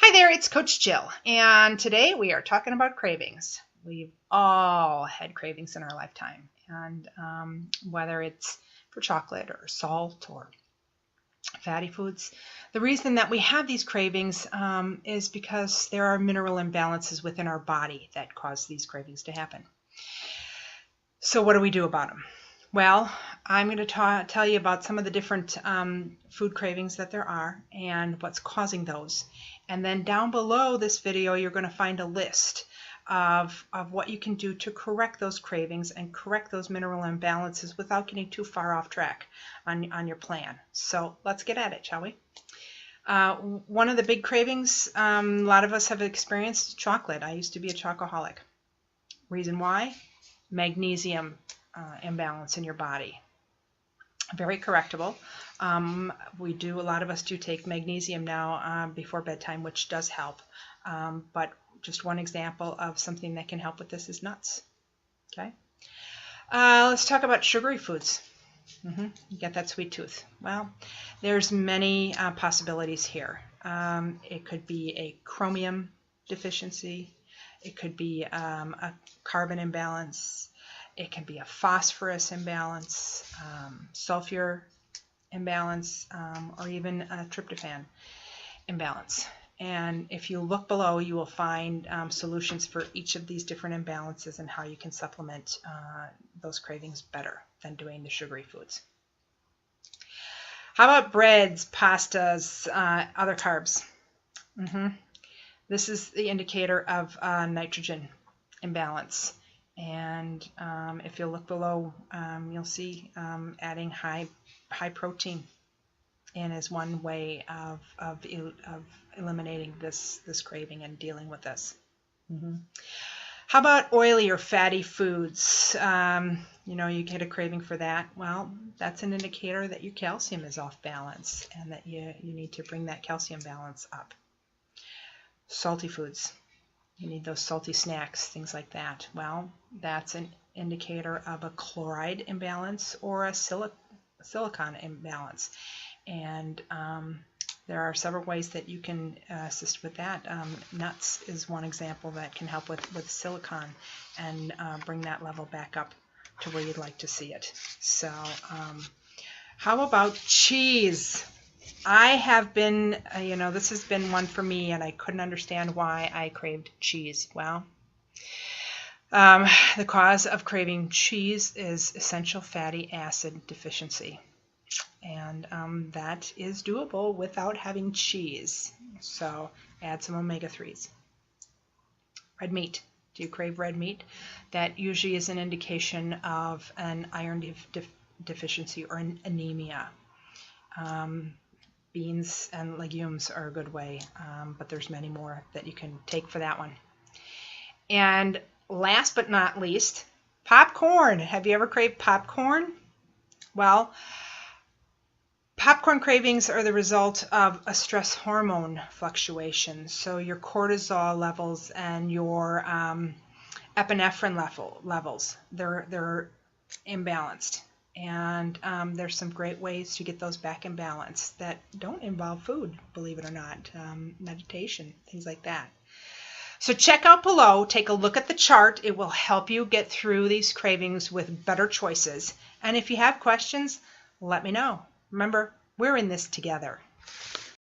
Hi there, it's Coach Jill, and today we are talking about cravings. We've all had cravings in our lifetime, and whether it's for chocolate or salt or fatty foods, the reason that we have these cravings is because there are mineral imbalances within our body that cause these cravings to happen. So what do we do about them? Well, I'm going to tell you about some of the different food cravings that there are and what's causing those. And then down below this video, you're going to find a list of what you can do to correct those cravings and correct those mineral imbalances without getting too far off track on your plan. So let's get at it, shall we? One of the big cravings a lot of us have experienced, chocolate. I used to be a chocoholic. Reason why? Magnesium imbalance in your body. Very correctable. A lot of us do take magnesium now before bedtime, which does help. But just one example of something that can help with this is nuts. Okay. Let's talk about sugary foods. You get that sweet tooth. Well, there's many possibilities here. It could be a chromium deficiency. It could be a carbon imbalance. It can be a phosphorus imbalance, sulfur imbalance, or even a tryptophan imbalance. And if you look below, you will find solutions for each of these different imbalances and how you can supplement those cravings better than doing the sugary foods. How about breads, pastas, other carbs? This is the indicator of nitrogen imbalance. And if you look below, you'll see adding high protein in is one way of eliminating this craving and dealing with this. How about oily or fatty foods? You get a craving for that. Well, that's an indicator that your calcium is off balance and that you need to bring that calcium balance up. Salty foods. You need those salty snacks, things like that. Well, that's an indicator of a chloride imbalance or a silicon imbalance. And there are several ways that you can assist with that. Nuts is one example that can help with silicon and bring that level back up to where you'd like to see it. So how about cheese? I have been, this has been one for me, and I couldn't understand why I craved cheese. Well, the cause of craving cheese is essential fatty acid deficiency. And that is doable without having cheese. So add some omega-3s. Red meat. Do you crave red meat? That usually is an indication of an iron deficiency or an anemia. Beans and legumes are a good way, but there's many more that you can take for that one. And last but not least, popcorn. Have you ever craved popcorn? Well, popcorn cravings are the result of a stress hormone fluctuation. So your cortisol levels and your epinephrine levels, they're imbalanced. And there's some great ways to get those back in balance that don't involve food, believe it or not, meditation, things like that. So check out below, take a look at the chart. It will help you get through these cravings with better choices. And if you have questions, let me know. Remember, we're in this together.